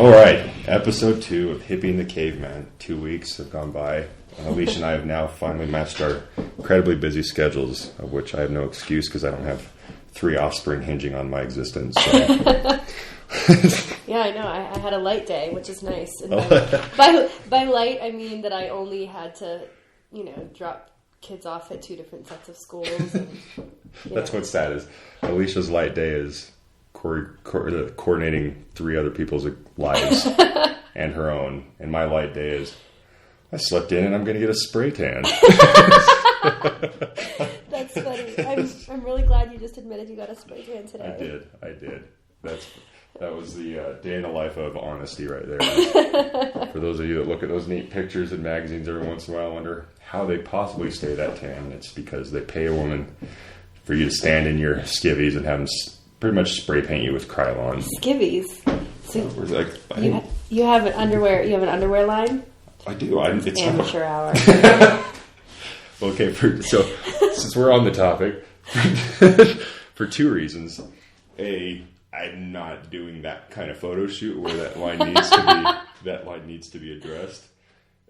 All right, episode 2 of Hippie and the Caveman. 2 weeks have gone by. Alicia and I have now finally matched our incredibly busy schedules, of which I have no excuse because I don't have 3 offspring hinging on my existence. So. Yeah, I know. I had a light day, which is nice. And by light, I mean that I only had to, drop kids off at 2 different sets of schools. And, That's what's sad is Alicia's light day is coordinating 3 other people's lives and her own. And my light day is I slept in and I'm going to get a spray tan. That's funny. I'm really glad you just admitted you got a spray tan today. I did. That was the day in the life of honesty right there. For those of you that look at those neat pictures in magazines every once in a while, I wonder how they possibly stay that tan. It's because they pay a woman for you to stand in your skivvies and have them pretty much spray paint you with Krylon. Skivvies? So you have an underwear line? I do. It's amateur hour. Okay, so since we're on the topic, for 2 reasons. A, I'm not doing that kind of photo shoot where that line needs to be addressed.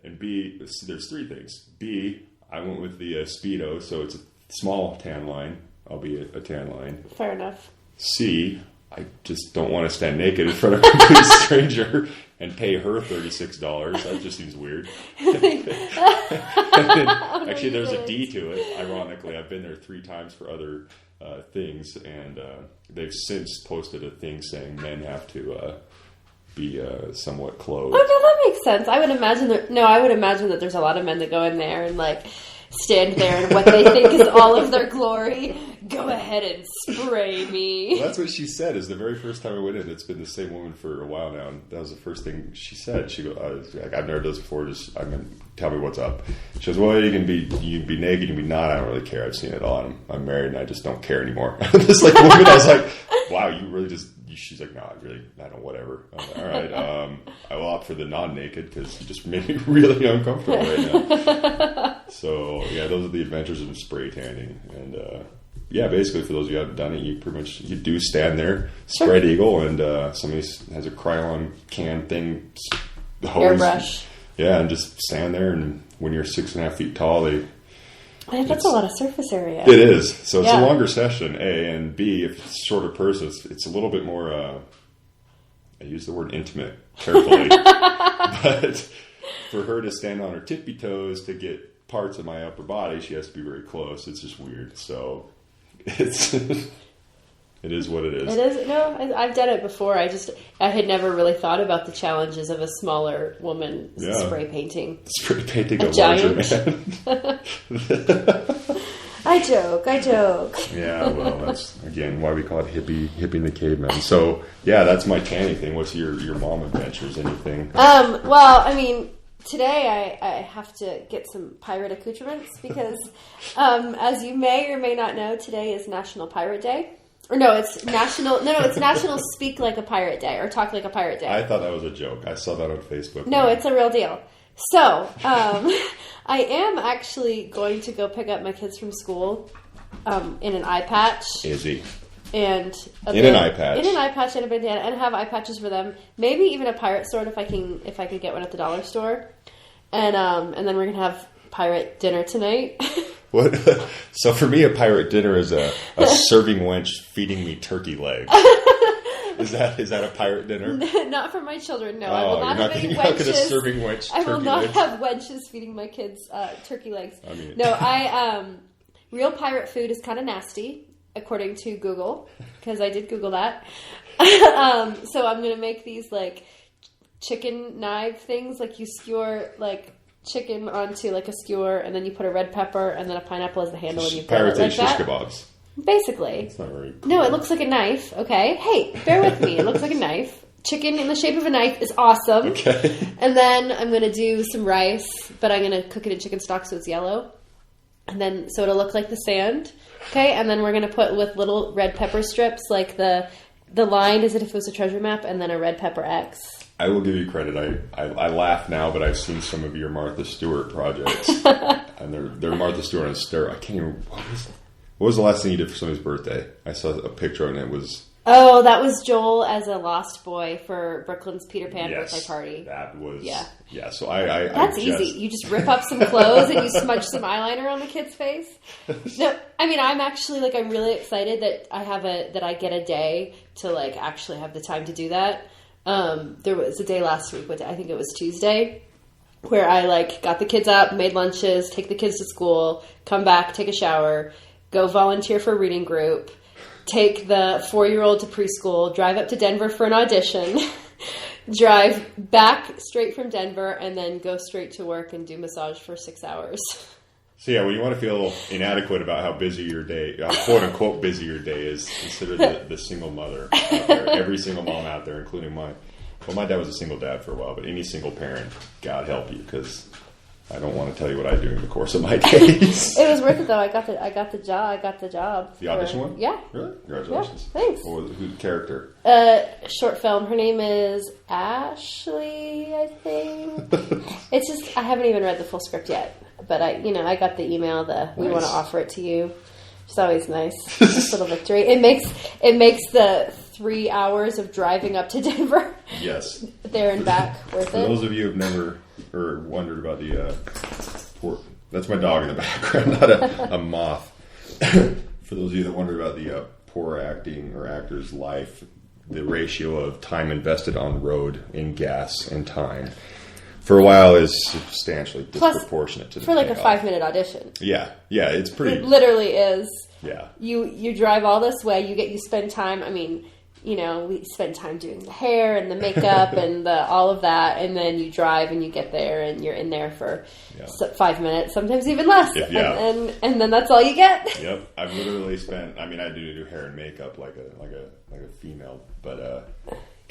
And B, there's 3 things. B, I went with the Speedo, so it's a small tan line, albeit a tan line. Fair enough. C, I just don't want to stand naked in front of a complete stranger and pay her $36. That just seems weird. Actually, there's a D to it. Ironically, I've been there 3 times for other things, and they've since posted a thing saying men have to be somewhat clothed. Oh, no, that makes sense. I would imagine that there's a lot of men that go in there and stand there and what they think is all of their glory. Go ahead and spray me. Well, that's what she said. Is the very first time I went in. It's been the same woman for a while now, and that was the first thing she said. She goes, I've never done this before. Tell me what's up. She goes, well, you can be naked, you can be not. I don't really care. I've seen it all. I'm married, and I just don't care anymore. This woman, I was like, wow, you really just. She's like, no, I don't, whatever. I was like, all right, I will opt for the non-naked because you just made me really uncomfortable right now. So, yeah, those are the adventures of spray tanning. And, basically, for those of you who haven't done it, you do stand there, spread eagle, and somebody has a Krylon can thing, hose. Airbrush. Yeah, and just stand there, and when you're 6.5 feet tall, that's a lot of surface area. It is. So it's a longer session, A, and B, if it's a shorter person, it's a little bit more, I use the word intimate carefully, but for her to stand on her tippy toes to get parts of my upper body, she has to be very close. It's just weird. So it is what it is. It is. No, I've done it before. I had never really thought about the challenges of a smaller woman spray painting. Spray painting a larger man. I joke. Yeah, well, that's, again, why we call it Hippie and the Caveman. So, yeah, that's my tanning thing. What's your mom adventures? Anything? Well, I mean, today I have to get some pirate accoutrements because, as you may or may not know, today is National Pirate Day. Or no, it's National Speak Like a Pirate Day or Talk Like a Pirate Day. I thought that was a joke. I saw that on Facebook. No, it's a real deal. So, I am actually going to go pick up my kids from school in an eye patch. Izzy. And in an eye patch. In an eye patch and a bandana, and have eye patches for them. Maybe even a pirate sword if I can get one at the dollar store. And then we're gonna have pirate dinner tonight. What? So for me, a pirate dinner is a serving wench feeding me turkey legs. Is that a pirate dinner? Not for my children. No, I will not have any wenches. You're not going to serving wench turkey legs. I will not have wenches feeding my kids turkey legs. Real pirate food is kind of nasty, according to Google, because I did Google that. So I'm going to make these chicken knife things, you skewer chicken onto a skewer, and then you put a red pepper and then a pineapple as the handle, and you put it like that. Shish kebabs. Basically. It's not very cool. No, it looks like a knife, okay? Hey, bear with me. It looks like a knife. Chicken in the shape of a knife is awesome. Okay. And then I'm going to do some rice, but I'm going to cook it in chicken stock so it's yellow. And then, so it'll look like the sand. Okay, and then we're going to put with little red pepper strips, the line as if it was a treasure map, and then a red pepper X. I will give you credit. I laugh now, but I've seen some of your Martha Stewart projects. And they're Martha Stewart on steroids. I can't even... What was the last thing you did for somebody's birthday? I saw a picture and it was Oh, that was Joel as a lost boy for Brooklyn's Peter Pan birthday party. That was... Yeah. Yeah, so I That's easy. You just rip up some clothes and you smudge some eyeliner on the kid's face. No, I mean, I'm actually, like, I'm really excited that I get a day to, like, actually have the time to do that. There was a day last week, I think it was Tuesday, where I, like, got the kids up, made lunches, take the kids to school, come back, take a shower, go volunteer for a reading group, take the 4-year-old to preschool, drive up to Denver for an audition, drive back straight from Denver, and then go straight to work and do massage for 6 hours. So yeah, when you want to feel inadequate about how busy your day, how quote-unquote busy your day is, consider the single mother out there. Every single mom out there, including mine. Well, my dad was a single dad for a while, but any single parent, God help you, because... I don't want to tell you what I do in the course of my days. It was worth it though. I got the job. The audition one? Yeah. Really? Congratulations. Yeah, thanks. Who's the character? Short film. Her name is Ashley, I think. It's just I haven't even read the full script yet, but I got the email. We want to offer it to you. It's always nice. Nice little victory. It makes the 3 hours of driving up to Denver. Yes. There and back worth it. For those of you who've never or wondered about the that's my dog in the background, not a moth. For those of you that wondered about the poor acting or actor's life, the ratio of time invested on the road in gas and time for a while is substantially disproportionate to the for like payoff. a 5-minute audition. Yeah, it's pretty. It literally is. Yeah. You drive all this way. You spend time. I mean, we spend time doing the hair and the makeup and all of that, and then you drive and you get there and you're in there for 5 minutes, sometimes even less. And then that's all you get. Yep, I've literally spent. I mean, I do hair and makeup like a female, but a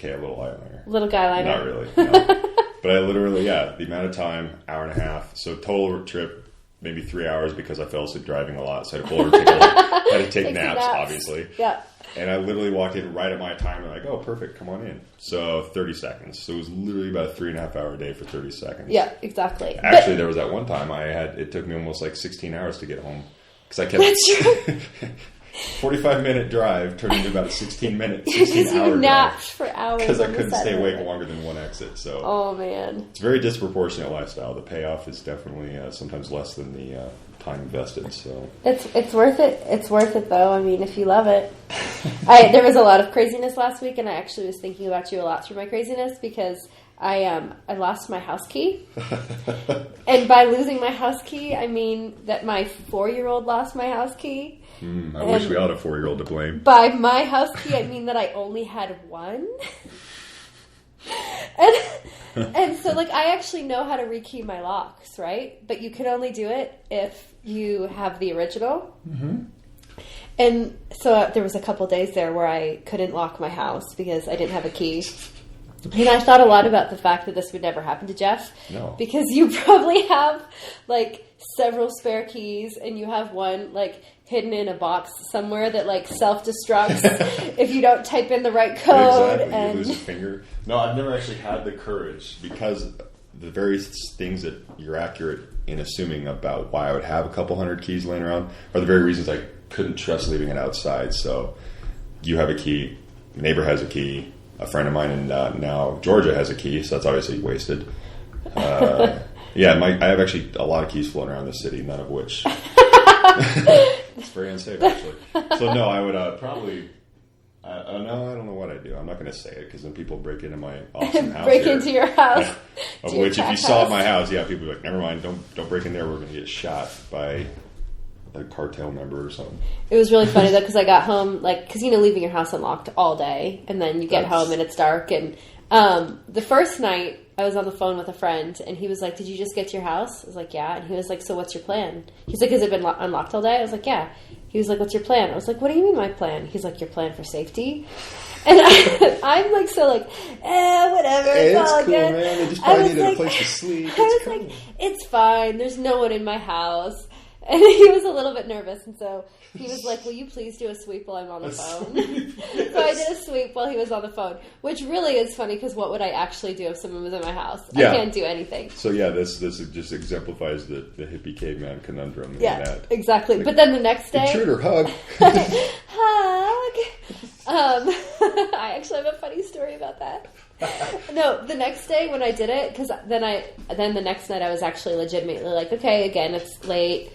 little eyeliner, little guy liner. Not really, no. But I literally, the amount of time, hour and a half. So total trip, maybe 3 hours because I fell asleep driving a lot. So I had to pull over, had to take naps, obviously. Yeah. And I literally walked in right at my time. They're like, oh, perfect, come on in. So 30 seconds. So it was literally about a 3.5-hour day for 30 seconds. Yeah, exactly. Actually, there was that one time it took me almost like 16 hours to get home. Because I kept... That's true. 45-minute drive turned into about a 16-minute, 16-hour Because you napped drive. for hours. Because I couldn't stay awake longer than one exit. So, oh man, it's a very disproportionate lifestyle. The payoff is definitely sometimes less than the time invested. So it's worth it. It's worth it though. I mean, if you love it. There was a lot of craziness last week, and I actually was thinking about you a lot through my craziness because I lost my house key. And by losing my house key, I mean that my 4-year-old lost my house key. I wish we had a 4-year-old to blame. By my house key, I mean that I only had one. And so, like, I actually know how to rekey my locks, right? But you can only do it if you have the original. Mm-hmm. And so there was a couple days there where I couldn't lock my house because I didn't have a key. And I thought a lot about the fact that this would never happen to Jeff. No. Because you probably have, like, several spare keys, and you have one, like, hidden in a box somewhere that, like, self-destructs if you don't type in the right code. Exactly. And you lose a finger. No, I've never actually had the courage because the various things that you're accurate in assuming about why I would have a couple hundred keys laying around are the very reasons I couldn't trust leaving it outside. So you have a key, a neighbor has a key, a friend of mine in now Georgia has a key, so that's obviously wasted. I have actually a lot of keys floating around the city, none of which... It's very unsafe, actually. So, no, I would probably... no, I don't know what I'd do. I'm not going to say it, because then people break into my awesome house break here. into your house. Yeah. Of which, if you saw my house, people would be like, never mind, don't break in there. We're going to get shot by a cartel member or something. It was really funny, though, because I got home, like, because, leaving your house unlocked all day, and then you get home and it's dark, and the first night, I was on the phone with a friend, and he was like, did you just get to your house? I was like, yeah. And he was like, so what's your plan? He's like, has it been unlocked all day? I was like, yeah. He was like, what's your plan? I was like, what do you mean my plan? He's like, your plan for safety? And I'm like, whatever. Hey, it's all cool, good. man. They just probably needed a place to sleep. I was like, it's fine. There's no one in my house. And he was a little bit nervous, and so he was like, will you please do a sweep while I'm on the phone? So I did a sweep while he was on the phone, which really is funny, because what would I actually do if someone was in my house? Yeah. I can't do anything. So yeah, this just exemplifies the hippie caveman conundrum. Yeah, that. exactly. Like, but then the next day... Intruder, hug. Hug. I actually have a funny story about that. No, the next day when I did it, because then the next night I was actually legitimately like, okay, again, it's late.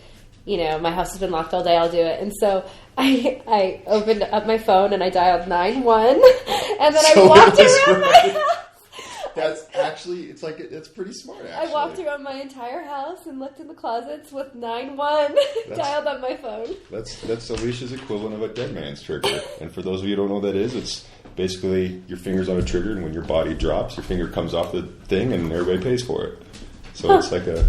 My house has been locked all day. I'll do it. And so I opened up my phone and I dialed 911, and then I walked around my house. That's actually, it's pretty smart, actually. I walked around my entire house and looked in the closets with 911 dialed on my phone. That's Alicia's equivalent of a dead man's trigger. And for those of you who don't know what that is, it's basically your finger's on a trigger, and when your body drops, your finger comes off the thing, and everybody pays for it. So it's like a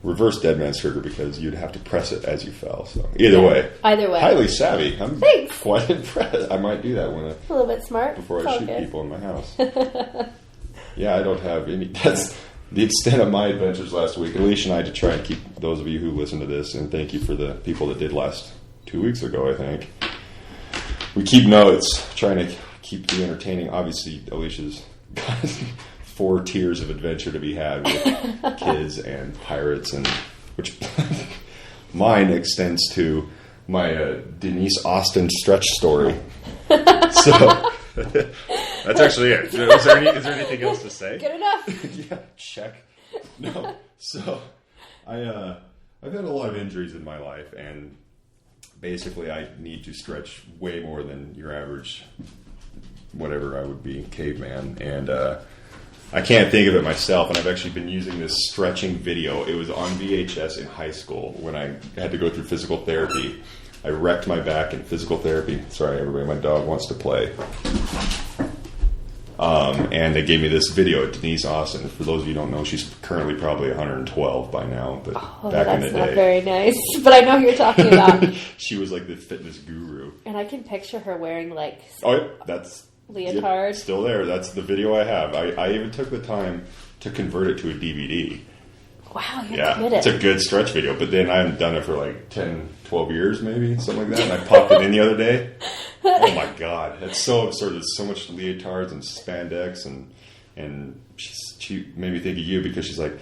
reverse dead man's trigger, because you'd have to press it as you fell. So either way. Highly savvy. I'm quite impressed. I might do that a little bit smart before I shoot people in my house. Yeah, I don't have any. That's the extent of my adventures last week. Alicia and I, to try and keep those of you who listen to this, and thank you for the people that did last 2 weeks ago, I think. We keep notes, trying to keep the entertaining. Obviously, Alicia's got 4 tiers of adventure to be had with kids and pirates, and which mine extends to my Denise Austin stretch story. So that's actually it. Is there anything else to say? Good enough. Yeah, check. No. So I've had a lot of injuries in my life, and basically I need to stretch way more than your average, whatever I would be, caveman. And I can't think of it myself, and I've actually been using this stretching video. It was on VHS in high school when I had to go through physical therapy. I wrecked my back in physical therapy. Sorry, everybody, my dog wants to play. And they gave me this video of Denise Austin. For those of you who don't know, she's currently probably 112 by now. But back in the day, that's not very nice. But I know who you're talking about. She was like the fitness guru. And I can picture her wearing that's leotard. Still there. That's the video I have. I even took the time to convert it to a DVD. Wow, you're committed. It's a good stretch video, but then I haven't done it for like 10, 12 years maybe, something like that, and I popped it in the other day. Oh my God, that's so absurd. There's so much leotards and spandex, and she made me think of you, because she's like,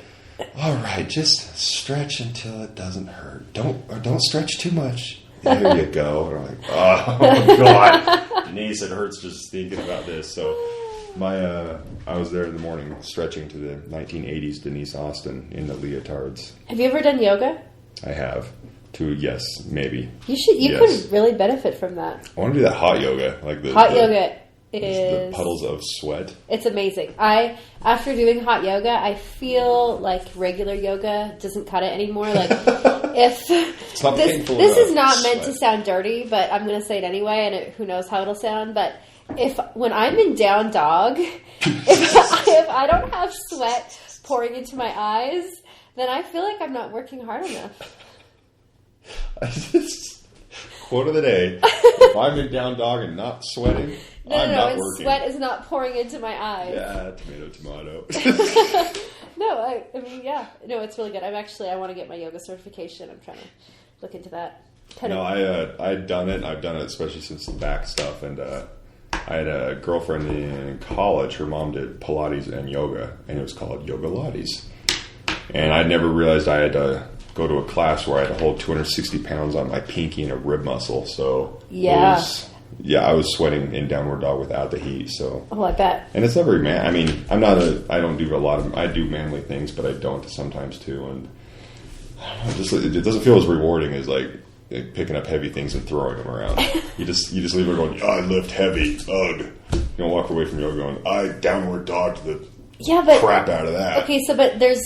all right, just stretch until it doesn't hurt. Don't stretch too much. There you go. And I'm like, oh God, Denise, it hurts just thinking about this. So I was there in the morning stretching to the 1980s Denise Austin in the leotards. Have you ever done yoga? I have. Yes, maybe. You could really benefit from that. I want to do that hot yoga. Like the yoga is the puddles of sweat. It's amazing. After doing hot yoga, I feel like regular yoga doesn't cut it anymore. Like if it's not painful this is not sweat. meant to sound dirty, but I'm going to say it anyway, and who knows how it'll sound, but when I'm in down dog, if I don't have sweat pouring into my eyes, then I feel like I'm not working hard enough. Quote of the day: if I'm in down dog and not sweating, I'm not working. Sweat is not pouring into my eyes. Yeah, tomato. No, I mean, yeah. No, it's really good. I want to get my yoga certification. I'm trying to look into that. I'd done it. I've done it, especially since the back stuff. And I had a girlfriend in college. Her mom did Pilates and yoga, and it was called Yoga Lattes. And I never realized I had to go to a class where I had to hold 260 pounds on my pinky and a rib muscle. So I was sweating in downward dog without the heat. So I bet. And it's not very man. I mean, I do manly things, but I don't sometimes too. And it doesn't feel as rewarding as like picking up heavy things and throwing them around. You just leave it going, I lift heavy, ugh. You don't walk away from yoga going, I downward dog to the crap out of that. Okay, so but there's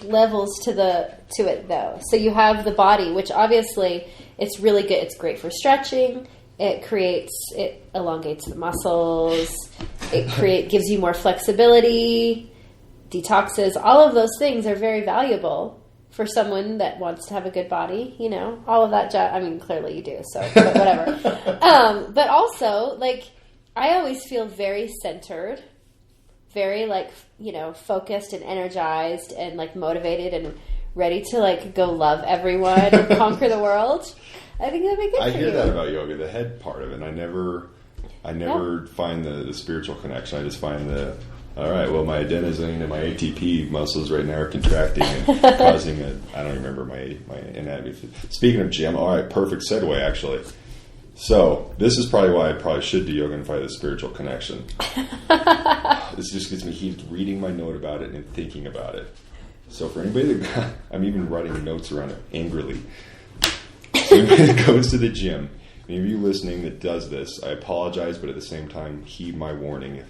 levels to it though. So you have the body, which obviously it's really good. It's great for stretching. It elongates the muscles. It gives you more flexibility, detoxes. All of those things are very valuable for someone that wants to have a good body, all of that. I mean, clearly you do, so but whatever. But also, I always feel very centered, very focused and energized and motivated and ready to go love everyone and conquer the world. I think that'd be good. I hear that about yoga, the head part of it. I never find the spiritual connection. I just find all right, well, my adenosine and my ATP muscles right now are contracting and causing I don't remember my anatomy. Speaking of gym, all right, perfect segue, actually. So, this is probably why I probably should do yoga and find a spiritual connection. This just gets me heated reading my note about it and thinking about it. So, for anybody that I'm even writing notes around it angrily. So, anybody that goes to the gym, any of you listening that does this, I apologize, but at the same time, heed my warning.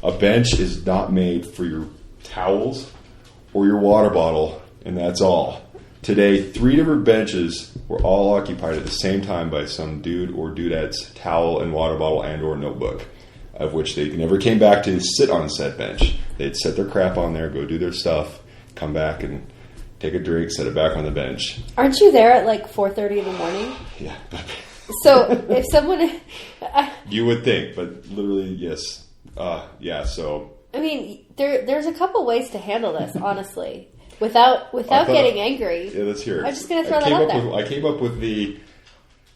A bench is not made for your towels or your water bottle, and that's all. Today, 3 different benches were all occupied at the same time by some dude or dudette's towel and water bottle and or notebook, of which they never came back to sit on said bench. They'd set their crap on there, go do their stuff, come back and take a drink, set it back on the bench. Aren't you there at like 4:30 in the morning? Yeah. So if someone... You would think, but literally, yes. Yeah, so... I mean, there's a couple ways to handle this, honestly. Without getting angry. Yeah, let's hear it. I'm just going to throw that out there. I came up with the...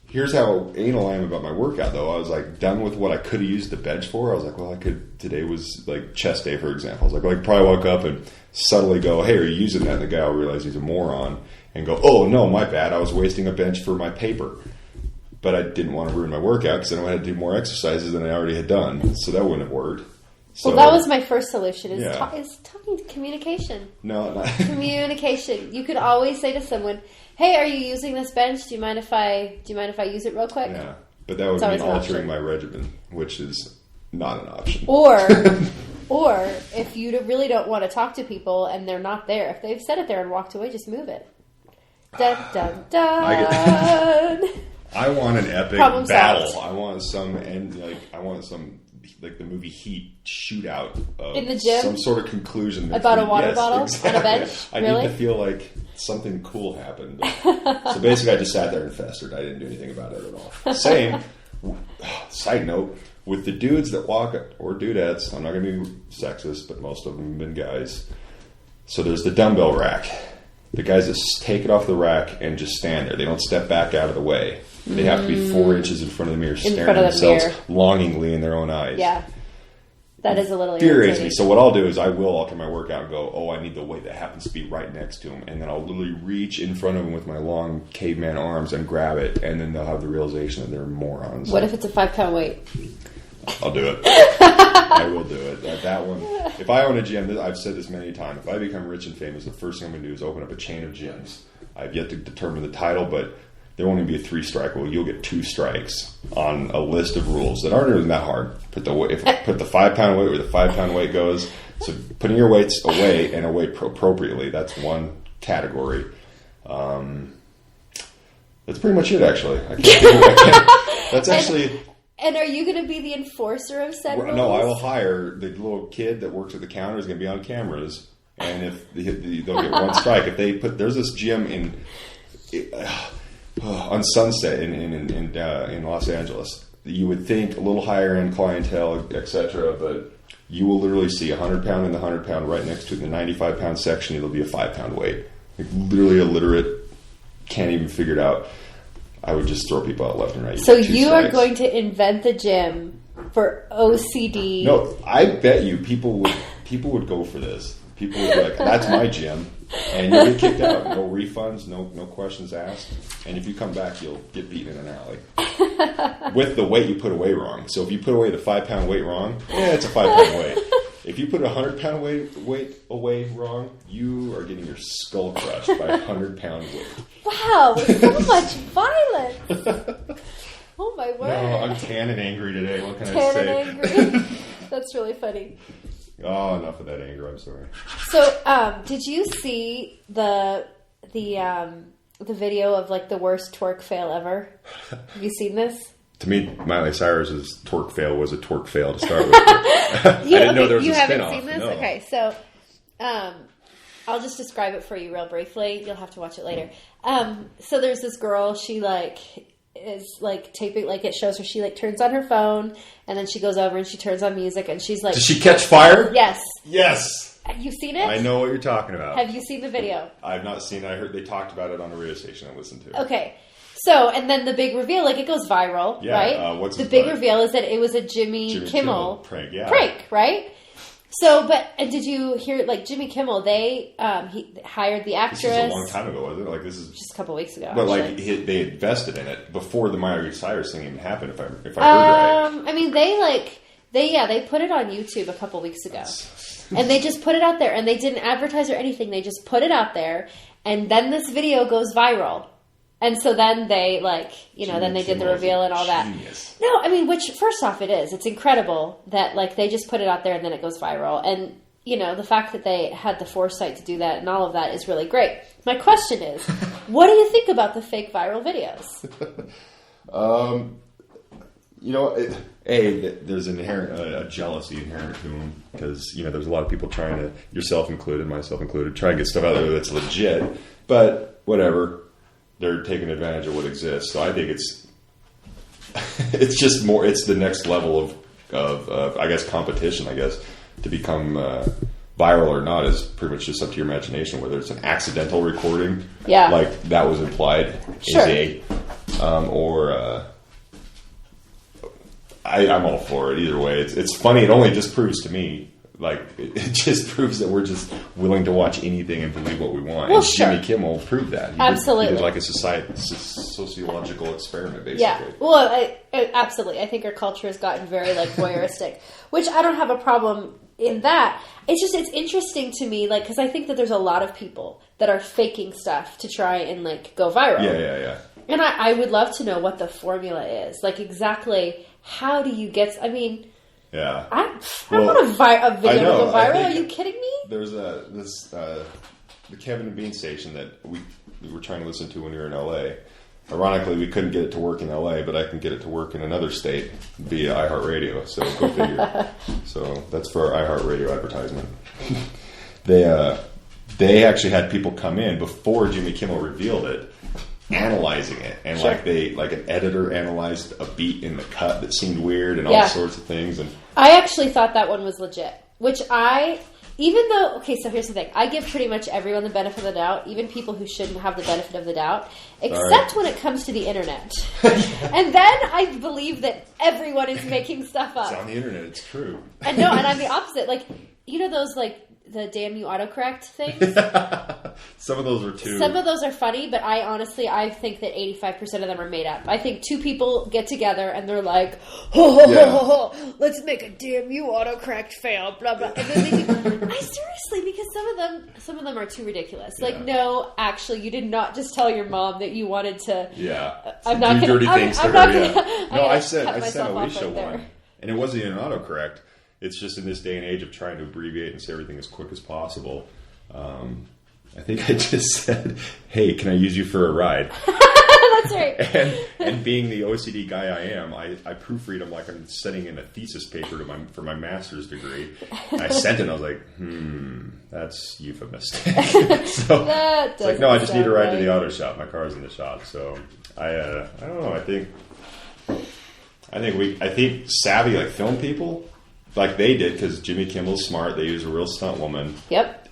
Here's how anal I am about my workout, though. I was like done with what I could have used the bench for. I was like, well, today was like chest day, for example. I was like, probably walk up and subtly go, hey, are you using that? And the guy will realize he's a moron and go, oh, no, my bad. I was wasting a bench for my paper. But I didn't want to ruin my workout because then I had to do more exercises than I already had done. So that wouldn't have worked. So, well, that was my first solution, is talking to communication. No, not communication. You could always say to someone, hey, are you using this bench? Do you mind if I use it real quick? Yeah, but that would mean altering my regimen, which is not an option. Or if you really don't want to talk to people and they're not there, if they've set it there and walked away, just move it. Dun, dun, dun. I want an epic Problem battle. solved. I want some like the movie Heat shootout in the gym, some sort of conclusion about a water bottle on a bench. I need to feel like something cool happened. So basically, I just sat there and festered. I didn't do anything about it at all. Same. Side note: with the dudes that walk or dudettes, I'm not going to be sexist, but most of them have been guys. So there's the dumbbell rack. The guys that take it off the rack and just stand there. They don't step back out of the way. They have to be 4 inches in front of the mirror, staring at themselves longingly in their own eyes. Yeah. That is a little infuriates me. So what I'll do is I will alter my workout and go, oh, I need the weight that happens to be right next to him. And then I'll literally reach in front of him with my long caveman arms and grab it. And then they'll have the realization that they're morons. What if it's a 5-pound weight? I'll do it. I will do it. That one. If I own a gym, I've said this many times, if I become rich and famous, the first thing I'm going to do is open up a chain of gyms. I've yet to determine the title, but there won't even be a 3-strike rule. You'll get 2 strikes on a list of rules that aren't even that hard. Put the 5-pound weight where the 5-pound weight goes. So putting your weights away and away appropriately, that's one category. That's pretty much it, actually. That's actually... And are you going to be the enforcer of said rules? No, I will hire the little kid that works at the counter is going to be on cameras, and if they'll get 1 strike. If they there's this gym on Sunset in Los Angeles. You would think a little higher end clientele, etc., but you will literally see a 100-pound and the 100-pound right next to the 95-pound section. It'll be a 5-pound weight. Like, literally illiterate, can't even figure it out. I would just throw people out left and right. So you are going to invent the gym for OCD? No, I bet you people would go for this. People would be like, "That's my gym," and you'll get kicked out. No refunds, no questions asked. And if you come back, you'll get beaten in an alley with the weight you put away wrong. So if you put away the 5-pound weight wrong, it's a 5-pound weight. If you put a 100-pound weight away wrong, you are getting your skull crushed by a 100-pound weight. Wow, so much violence! Oh my word! No, I'm tan and angry today. What can I say? Tan and angry. That's really funny. Oh, enough of that anger. I'm sorry. So, did you see the video of like the worst twerk fail ever? Have you seen this? To me, Miley Cyrus's twerk fail was a twerk fail to start with. I didn't know there was a spinoff. You haven't seen this? No. Okay, so I'll just describe it for you real briefly. You'll have to watch it later. So there's this girl. She is taping. It shows her. She turns on her phone, and then she goes over and she turns on music, and she's like, "Did she catch fire?" Yes. Yes. You've seen it? I know what you're talking about. Have you seen the video? I've not seen it. I heard they talked about it on a radio station I listened to. Okay. So, and then the big reveal, it goes viral, right? What's the big reveal is that it was a Jimmy Kimmel prank, yeah. Prank, right? So, did you hear, like, Jimmy Kimmel, he hired the actress. This was a long time ago, wasn't it? Like, this is... Just a couple weeks ago, But, actually. like, they invested in it before the Miley Cyrus thing even happened, if I heard right. I mean, they put it on YouTube a couple weeks ago. And they just put it out there, and they didn't advertise or anything. They just put it out there, and then this video goes viral. And so then they, like, then they did the reveal and all that. No, I mean, which, first off, it is. It's incredible that, like, they just put it out there and then it goes viral. And, the fact that they had the foresight to do that and all of that is really great. My question is, what do you think about the fake viral videos? There's inherent a jealousy inherent to them because there's a lot of people trying to, yourself included, myself included, try and get stuff out there that's legit. But whatever, they're taking advantage of what exists. So I think it's just more. It's the next level of I guess competition. I guess to become viral or not is pretty much just up to your imagination. Whether it's an accidental recording, like that was implied, sure. I'm all for it either way. It's funny. It only just proves to me, like, it just proves that we're just willing to watch anything and believe what we want. Well, and sure. Jimmy Kimmel proved that. Absolutely. He did like a sociological experiment, basically. Yeah. Well, absolutely. I think our culture has gotten very, like, voyeuristic, which I don't have a problem in that. It's interesting to me, like, because I think that there's a lot of people that are faking stuff to try and, like, go viral. Yeah. And I would love to know what the formula is. Like, exactly how do you get... I mean... Yeah. I want a video to go viral. Are you kidding me? There's the Kevin and Bean station that we were trying to listen to when we were in LA. Ironically, we couldn't get it to work in LA, but I can get it to work in another state via iHeartRadio. So go figure. So that's for our iHeartRadio advertisement. They actually had people come in before Jimmy Kimmel revealed it, analyzing it, and sure. like an editor analyzed a beat in the cut that seemed weird and all sorts of things. And I actually thought that one was legit, so here's the thing. I give pretty much everyone the benefit of the doubt, even people who shouldn't have the benefit of the doubt, except when it comes to the internet. And then I believe that everyone is making stuff up. It's on the internet, it's true. And I'm the opposite. Like, those, like, the damn you autocorrect things? Some of those are too... Some of those are funny, but I think that 85% of them are made up. I think two people get together and they're like, let's make a damn you autocorrect fail, blah, blah. And then seriously, because some of them are too ridiculous. Like, no, actually, you did not just tell your mom that you wanted to... Yeah. I'm not do gonna, dirty things to I'm her, not gonna, No, I sent myself Alicia right one, and it wasn't even autocorrect. It's just in this day and age of trying to abbreviate and say everything as quick as possible. I think I just said, "Hey, can I use you for a ride?" That's right. And being the OCD guy I am, I proofread them like I'm sending in a thesis paper for my master's degree. I sent it and I was like, that's euphemistic. So it's like, no, I just need to ride to the auto shop. My car's in the shop. So I don't know. I think savvy, like, film people, like they did, because Jimmy Kimmel's smart. They use a real stunt woman. Yep.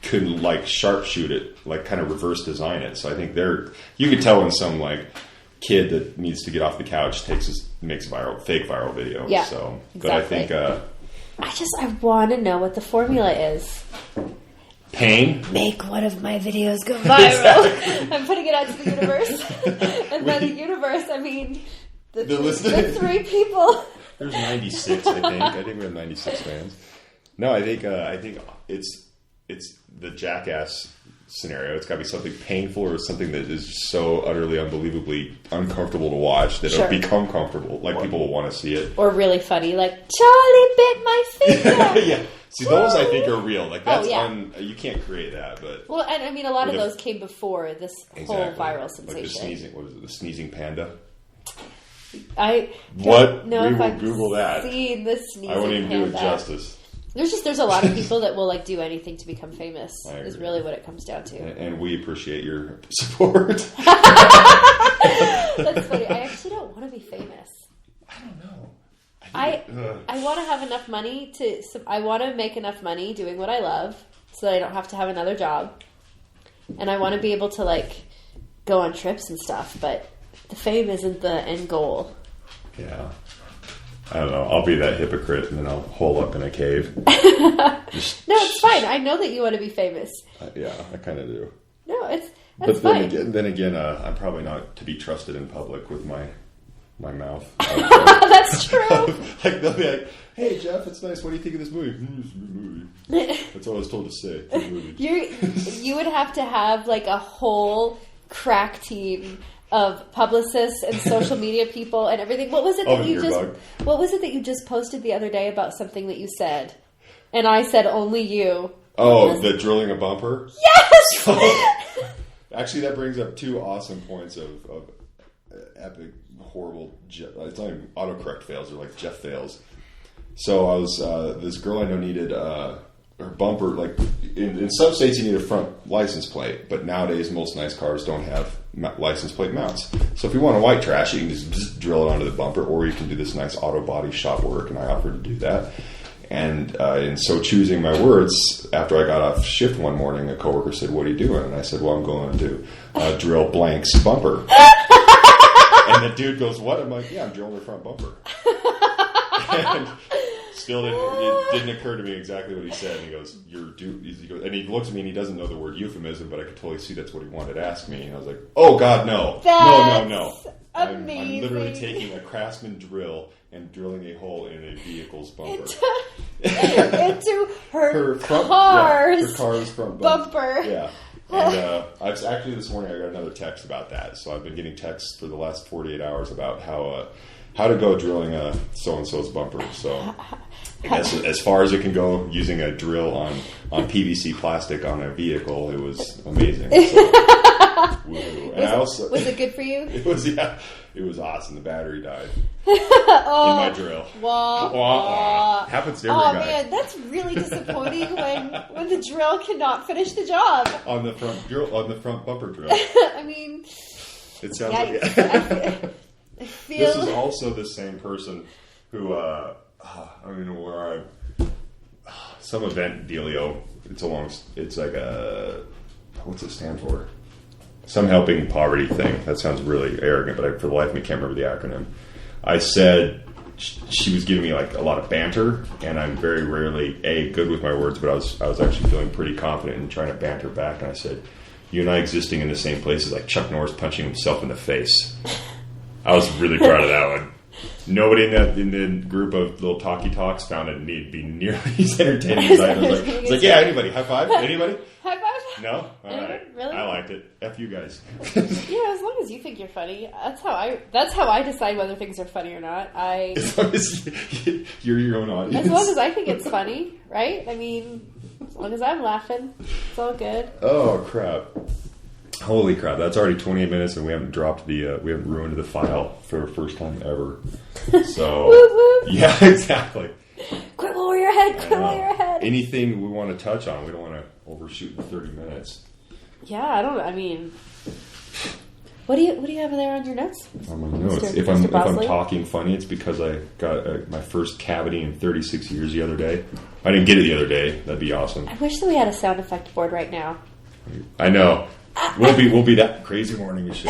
Could, like, sharpshoot it, like, kind of reverse design it. So I think you could tell when some, like, kid that needs to get off the couch makes a fake viral video. Yeah, so, exactly. But I think I want to know what the formula is. Pain. Make one of my videos go viral. Exactly. I'm putting it out to the universe, and by the universe, I mean the three people. There's 96, I think. I think we have 96 fans. No, I think it's the jackass scenario. It's got to be something painful or something that is so utterly, unbelievably uncomfortable to watch that it'll become comfortable. Like, people will want to see it. Or really funny, like, Charlie bit my finger. Yeah. See, those I think are real. Like, that's you can't create that. But well, and I mean, a lot of those came before this whole viral sensation. Like the sneezing, what was it? The sneezing panda. I don't know if I've Google that. Seen the sneezing I won't even panda. do it justice. There's a lot of people that will, like, do anything to become famous. Is really what it comes down to. And we appreciate your support. That's funny. I actually don't want to be famous. I don't know. I want to have enough money I want to make enough money doing what I love so that I don't have to have another job. And I want to be able to, like, go on trips and stuff, but the fame isn't the end goal. Yeah. I don't know. I'll be that hypocrite, and then I'll hole up in a cave. No, it's fine. I know that you want to be famous. Yeah, I kind of do. No, that's fine. Then again, I'm probably not to be trusted in public with my mouth. That's true. Like they'll be like, "Hey Jeff, it's nice. What do you think of this movie?" It's a good movie. That's all I was told to say. It's a good movie. You would have to have like a whole crack team of publicists and social media people and everything. What was it that you just posted the other day about something that you said? And I said only you. Oh, the drilling a bumper? Yes! Actually, that brings up two awesome points of epic, horrible, it's not even autocorrect fails, they're like Jeff fails. So I was, this girl I know needed her bumper, like, in some states you need a front license plate, but nowadays most nice cars don't have license plate mounts. So if you want a white trash, you can just drill it onto the bumper, or you can do this nice auto body shop work, and I offered to do that. And in so choosing my words, after I got off shift one morning, a coworker said, "What are you doing?" And I said, "Well, I'm going to drill blank's bumper." And the dude goes, "What?" I'm like, "Yeah, I'm drilling the front bumper." And still it didn't occur to me exactly what he said. And he goes, and he looks at me and he doesn't know the word euphemism, but I could totally see that's what he wanted to ask me. And I was like, "Oh God, no. No. I'm literally taking a Craftsman drill and drilling a hole in a vehicle's bumper." Into her car's front bumper. Yeah. And I've actually this morning I got another text about that. So I've been getting texts for the last 48 hours about how to go drilling a so-and-so's bumper. So I guess as far as it can go using a drill on PVC plastic on a vehicle, it was amazing. So, was it good for you? It was awesome. The battery died in my drill. Wah. Happens to every guy. Oh man, that's really disappointing when the drill cannot finish the job on the front bumper drill. I mean, it sounds like I feel this is also the same person who some event dealio. It's like what's it stand for? Some helping poverty thing. That sounds really arrogant, but for the life of me, can't remember the acronym. I said she was giving me like a lot of banter, and I'm very rarely good with my words, but I was actually feeling pretty confident in trying to banter back. And I said, "You and I existing in the same place is like Chuck Norris punching himself in the face." I was really proud of that one. Nobody in the group of little talkie talks found it need be nearly as entertaining as I was. It's like, yeah, anybody? High five? Anybody? High five? No? All right. Really? I liked it. F you guys. Yeah, as long as you think you're funny. That's how I decide whether things are funny or not. As long as you're your own audience. As long as I think it's funny, right? I mean, as long as I'm laughing, it's all good. Oh, crap. Holy crap, that's already 28 minutes and we haven't ruined the file for the first time ever. So, whoop, whoop. Yeah, exactly. Quit while you're ahead. Anything we want to touch on, we don't want to overshoot in 30 minutes. Yeah, what do you have there on your notes? On my notes. If I'm talking funny, it's because I got my first cavity in 36 years the other day. I didn't get it the other day. That'd be awesome. I wish that we had a sound effect board right now. I know. We'll be that crazy morning show.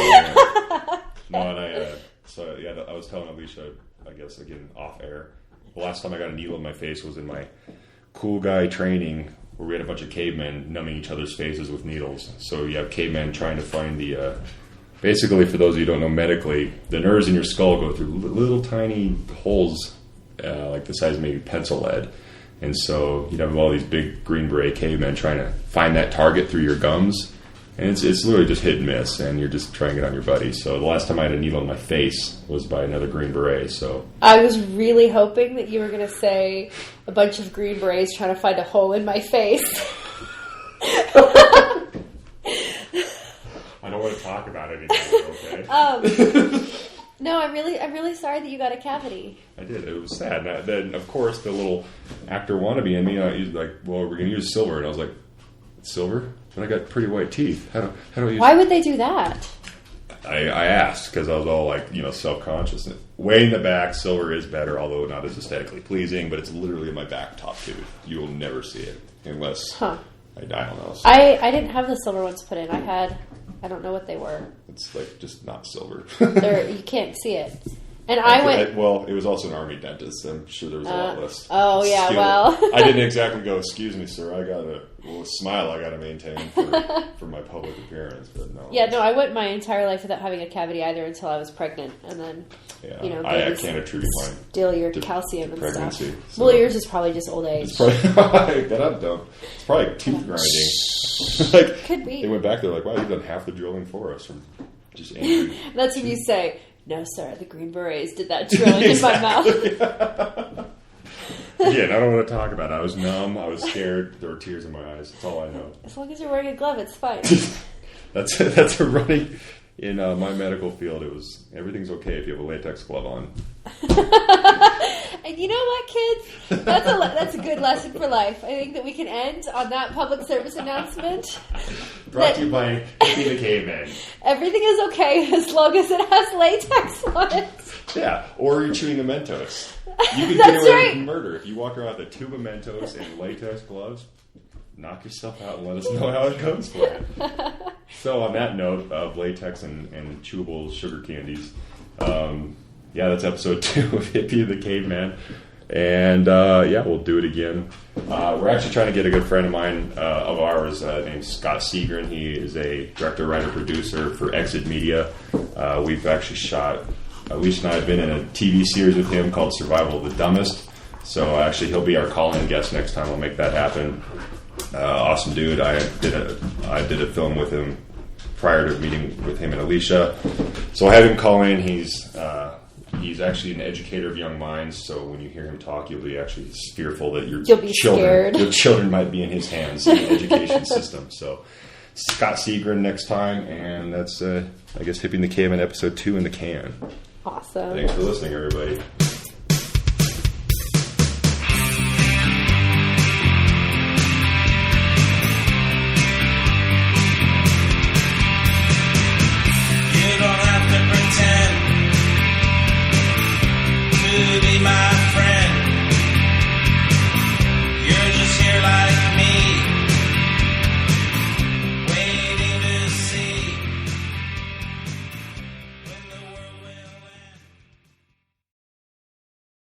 No, and I was telling Alicia, I guess again off air. The last time I got a needle in my face was in my cool guy training, where we had a bunch of cavemen numbing each other's faces with needles. So you have cavemen trying to find the. Basically, for those of you who don't know medically, the nerves in your skull go through little tiny holes, like the size of maybe pencil lead. And so you'd have all these big green beret cavemen trying to find that target through your gums. And it's literally just hit and miss, and you're just trying it on your buddy. So the last time I had a needle in my face was by another Green Beret. So I was really hoping that you were going to say a bunch of Green Berets trying to find a hole in my face. I don't want to talk about it anymore, okay? No, I'm really sorry that you got a cavity. I did. It was sad. And then, of course, the little actor wannabe in me, he's like, "Well, we're going to use silver." And I was like, "Silver?" But I got pretty white teeth. How do I use? Why would they do that? I asked because I was all like, self-conscious. Way in the back, silver is better, although not as aesthetically pleasing. But it's literally in my back top tooth. You will never see it unless I don't know. So I didn't have the silver ones put in. I don't know what they were. It's like just not silver. You can't see it. And I went... Well, it was also an army dentist. I'm sure there was a lot less. Oh, yeah, skill. well... I didn't exactly go, excuse me, sir, I got a smile I got to maintain for my public appearance. But no. Yeah, no, I went my entire life without having a cavity either until I was pregnant. And then, I can't attribute mine. Steal your calcium and pregnancy, stuff. So. Well, yours is probably just old age. It's probably, it's probably like tooth grinding. Like, could be. They went back there like, wow, you've done half the drilling for us from just angry. That's when you say, no, sir, the Green Berets did that drilling in my mouth. Again, I don't want to talk about it. I was numb. I was scared. There were tears in my eyes. That's all I know. As long as you're wearing a glove, it's fine. That's a running in my medical field. It was everything's okay if you have a latex glove on. And you know what, kids? That's a good lesson for life. I think that we can end on that public service announcement. Brought to you by Hippie the Caveman. Everything is okay as long as it has latex on it. Yeah, or you're chewing a Mentos. You can That's get away right. with murder if you walk around with a tube of Mentos and latex gloves. Knock yourself out and let us know how it goes for you. So on that note of latex and chewable sugar candies, that's episode 2 of Hippie the Caveman. And we'll do it again. We're actually trying to get a good friend of mine, of ours, named Scott Seagren. He is a director, writer, producer for Exit Media. We've actually shot, Alicia and I have been in a TV series with him called Survival of the Dumbest. So actually he'll be our call-in guest next time. We'll make that happen. Awesome dude. I did a film with him prior to meeting with him and Alicia. So I had him call in. He's actually an educator of young minds, so when you hear him talk, you'll be actually fearful that your children might be in his hands in the education system. So Scott Seagren next time, and that's, I guess, Hippie the Caveman episode 2 in the can. Awesome. Thanks for listening, everybody.